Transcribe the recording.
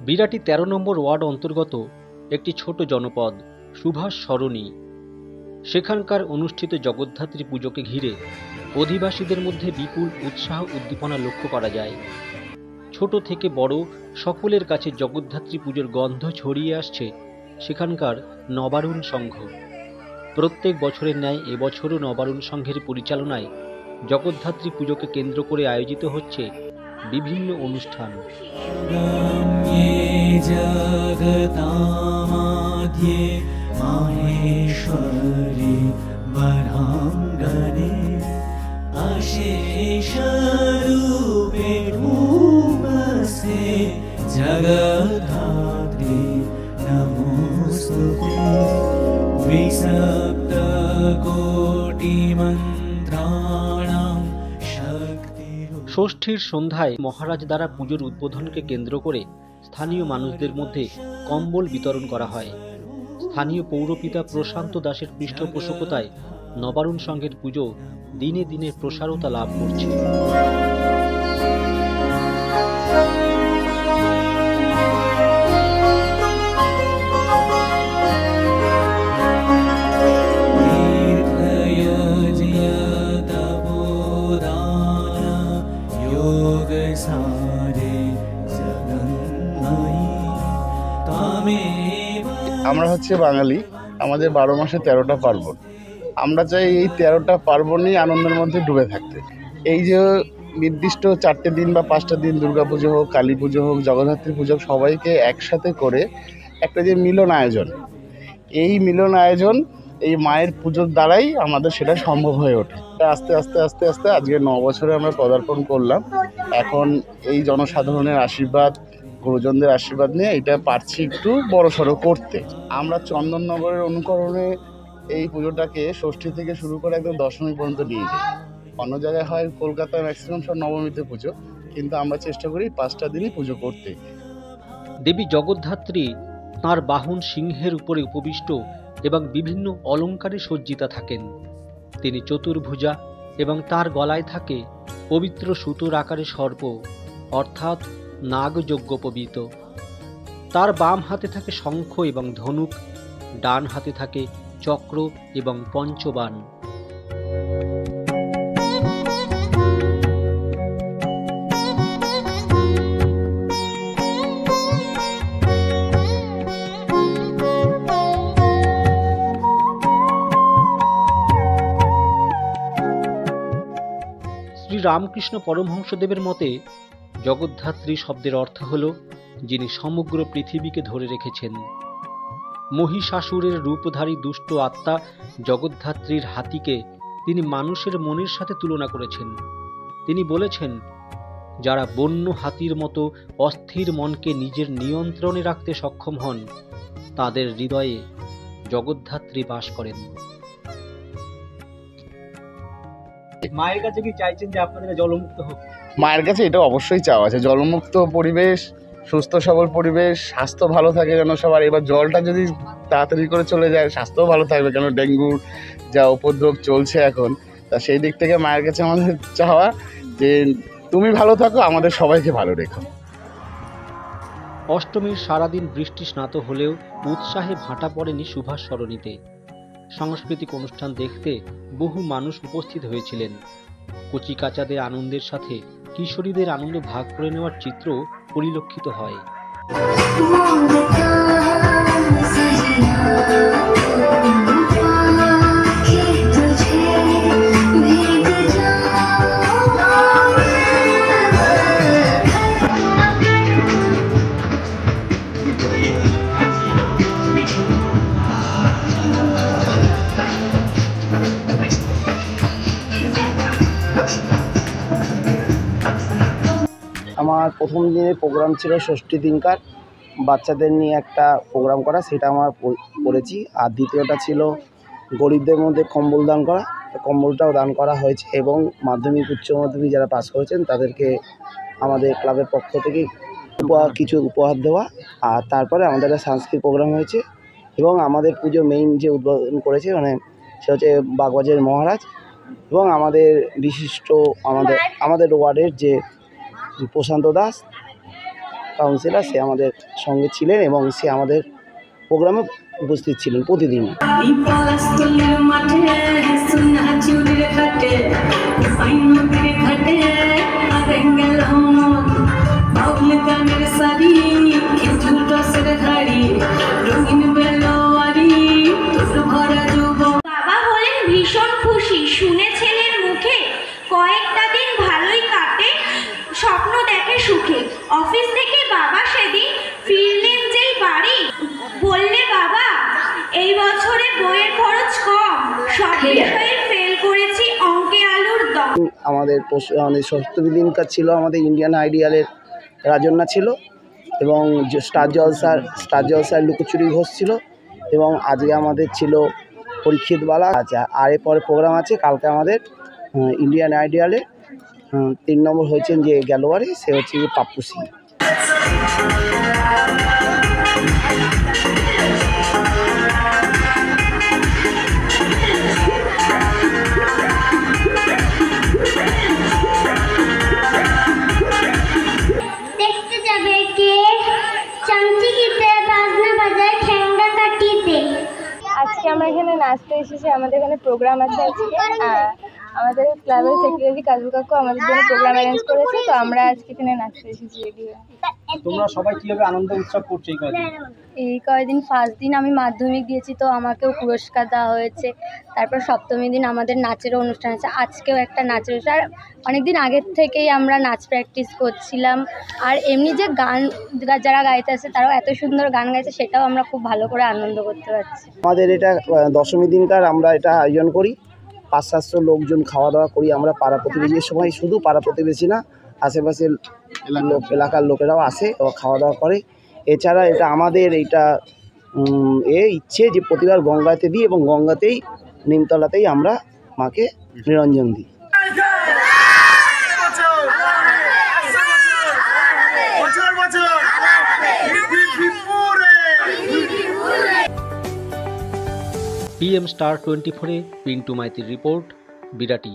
বিরাটি ১৩ নম্বর word অন্তর্গত একটি ছোট জনপদ সুভাষ সরণি। সেখানকার অনুষ্ঠিত জগদ্ধাত্রী পুজোকে ঘিরে অধিবাসীদের মধ্যে বিপুল উৎসাহ উদ্দীপনা লক্ষ্য করা যায়। ছোট থেকে বড় সকলের কাছে জগদ্ধাত্রী পুজোর গন্ধ ছড়িয়ে আসছে সেখানকার নবারুণ সংঘ। প্রত্যেক বছরের ন্যায় এবছরও নবারুণ সংঘের পরিচালনায় জগদ্ধাত্রী পুজোকে কেন্দ্র করে আয়োজিত হচ্ছে বিভিন্ন অনুষ্ঠান। जगद्धात्री नमोस्तुते विसप्तकोटिमन्त्राणां शक्तिरूपा। ষষ্ঠীর সন্ধ্যায় মহারাজ দ্বারা পুজোর উদ্বোধনকে কেন্দ্র করে স্থানীয় মানুষদের মধ্যে কম্বল বিতরণ করা হয়। স্থানীয় পৌরপিতা প্রশান্ত দাসের পৃষ্ঠপোষকতায় নবারুণ সংঘের পুজো দিনে দিনে প্রসারতা লাভ করছে। আমরা হচ্ছে বাঙালি, আমাদের 12 মাসে 13টা পার্বণ। আমরা চাই এই 13টা পার্বণই আনন্দের মধ্যে ডুবে থাকতে। এই যে নির্দিষ্ট 4টে দিন বা 5টা দিন দুর্গাপুজো হোক, কালী পুজো হোক, জগদ্ধাত্রী পুজো হোক, সবাইকে একসাথে করে একটা যে মিলন আয়োজন, এই মিলন আয়োজন এই মায়ের পুজোর দ্বারাই আমাদের সেটা সম্ভব হয়ে ওঠে। আস্তে আস্তে আস্তে আস্তে আজকে 9 বছরে আমরা পদার্পণ করলাম। এখন এই জনসাধারণের আশীর্বাদ, গুরুজনদের আশীর্বাদ নিয়ে এটা পারছি একটু বড়সড় করতে। আমরা চন্দননগরের অনুকরণে এই পুজোটাকে ষষ্ঠী থেকে শুরু করে একদম দশমী পর্যন্ত নিয়ে যাই। অন্য জায়গায় হয় কলকাতায় ম্যাক্সিমাম সব নবমীতে পুজো, কিন্তু আমরা চেষ্টা করি 5টা দিনই পুজো করতে। দেবী জগদ্ধাত্রী তাঁর বাহন সিংহের উপরে উপবিষ্ট এবং বিভিন্ন অলঙ্কারে সজ্জিতা থাকেন। তিনি চতুর্ভুজা এবং তার গলায় থাকে পবিত্র সুতোর আকারে সর্প, অর্থাৎ নাগযজ্ঞোপবীত। তার বাম হাতে থাকে শঙ্খ এবং ধনুক, ডান হাতে থাকে চক্র এবং পঞ্চবাণ। শ্রী রামকৃষ্ণ পরমহংসদেবের মতে জগদ্ধাত্রী শব্দের অর্থ হল যিনি সমগ্র পৃথিবীকে ধরে রেখেছেন। মহিষাসুরের রূপধারী দুষ্ট আত্মা জগদ্ধাত্রীর হাতিকে তিনি মানুষের মনের সাথে তুলনা করেছেন। তিনি বলেছেন, যারা বন্য হাতির মতো অস্থির মনকে নিজের নিয়ন্ত্রণে রাখতে সক্ষম হন, তাদের হৃদয়ে জগদ্ধাত্রী বাস করেন। মায়ের কাছে কি চাইছেন যে আপনাদের জলমুক্ত হোক? মায়ের কাছে এটা অবশ্যই চাওয়া আছে, জলমুক্ত পরিবেশ, সুস্থ সবল পরিবেশ, স্বাস্থ্য ভালো থাকে যেন সবার। এবার জলটা যদি তাড়াতাড়ি করে চলে যায়, স্বাস্থ্যও ভালো থাকবে, কেন ডেঙ্গুর যা উপদ্রব চলছে এখন। তা সেই দিক থেকে মায়ের কাছে আমাদের চাওয়া যে তুমি ভালো থাকো, আমাদের সবাইকে ভালো রেখো। অষ্টমীর সারাদিন বৃষ্টি স্নাত হলেও উৎসাহে ভাটা পড়েনি সুভাষ সরণিতে। সাংস্কৃতিক অনুষ্ঠান দেখতে বহু মানুষ উপস্থিত হয়েছিলেন। কচিকাচাদের আনন্দের সাথে কিশোরীদের আনন্দ ভাগ করে নেওয়ার চিত্র পরিলক্ষিত হয়। আমার প্রথম দিনের প্রোগ্রাম ছিল ষষ্ঠী দিনকার বাচ্চাদের নিয়ে একটা প্রোগ্রাম করা, সেটা আমার করেছি। আর দ্বিতীয়টা ছিল গরিবদের মধ্যে কম্বল দান করা, কম্বলটাও দান করা হয়েছে। এবং মাধ্যমিক উচ্চ মাধ্যমিক যারা পাস করেছেন তাদেরকে আমাদের ক্লাবের পক্ষ থেকে কিছু উপহার দেওয়া। আর তারপরে আমাদের একটা সাংস্কৃতিক প্রোগ্রাম হয়েছে। এবং আমাদের পুজো মেইন যে উদ্বোধন করেছে সে হচ্ছে বাগবাজারের মহারাজ এবং আমাদের বিশিষ্ট আমাদের ওয়ার্ডের যে প্রশান্ত দাস কাউন্সিলর, সে আমাদের সঙ্গে ছিলেন এবং সে আমাদের প্রোগ্রামে উপস্থিত ছিলেন প্রতিদিন। পলাশতলির মাঠে সোনা চুরির ঘাটে নদীর ঘাটে আরে গেলাম বাউল গানের শাড়ি খেজুর রসের ঘাড়ি রঙিন বেলোয়ারি তোর ভরা যুব। বাবা হলেন ভীষণ খুশি শুনে ছেলের মুখে, কয়েকটা দিন ভালোই কাটে, স্বপ্ন দেখে সুখে। অফিস থেকে বাবা সেদিন ফিরলেন যেই বাড়ি, বললে বাবা এই বছরে বইয়ের খরচ কম, সব বিষয়ে ফেল করেছি অঙ্কে আলুর দম। আমাদের সপ্তমী দিনকার ছিল আমাদের ইন্ডিয়ান আইডিয়ালের রাজন্যা ছিল এবং স্টার জলসার লুকোচুরি ঘোষ ছিল এবং আজকে আমাদের ছিল পরীক্ষিতবালা। আচ্ছা, আর এরপরে প্রোগ্রাম আছে কালকে আমাদের ইন্ডিয়ান আইডিয়ালে 3 নম্বর হয়েছেন যে গেলোয়ারে, সে হচ্ছে পাপ্পু সিং। দেখতে যাবে কে চামচিকিতে বাজনা বাজায় ঠ্যাংটা কাটিতে। আজকে আমরা এখানে নাচতে এসেছি, আমাদের এখানে প্রোগ্রাম আছে আজকে। আমাদের ক্লাবের সেক্রেটারি কাজু কাকু আমাদের জন্য প্রোগ্রাম অ্যারেঞ্জ করেছে, তো আমরা আজকে এখানে নাচতে এসেছি রেডি হয়ে। তোমরা সবাই কিভাবে আনন্দ উৎসব করছো এই কয়দিন? এই কয়েকদিন ফার্স্ট দিন আমি মাধ্যমিক দিয়েছি, তো আমাকেও পুরস্কার দেওয়া হয়েছে। তারপর সপ্তমী দিন আমাদের নাচেরও অনুষ্ঠান আছে, আজকেও একটা নাচের অনুষ্ঠান। আর অনেকদিন আগের থেকেই আমরা নাচ প্র্যাকটিস করছিলাম। আর এমনি যে গান যারা গাইতে আছে তারাও এত সুন্দর গান গাইছে, সেটাও আমরা খুব ভালো করে আনন্দ করতে পারছি। আমাদের এটা দশমী দিনকার আমরা এটা আয়োজন করি, 500-700 লোকজন খাওয়া দাওয়া করি আমরা পাড়া প্রতিবেশীর সময়। শুধু পাড়া প্রতিবেশী না, আশেপাশের এলাকার লোকেরাও আসে ও খাওয়া দাওয়া করে। এছাড়া এটা আমাদের এইটা ইচ্ছে যে প্রতিবার গঙ্গাতে দিই এবং গঙ্গাতেই নিমতলাতেই আমরা মাকে নিরঞ্জন দিই। PM Star 24-এ পিন্টু মাইতির রিপোর্ট, বিরাটি।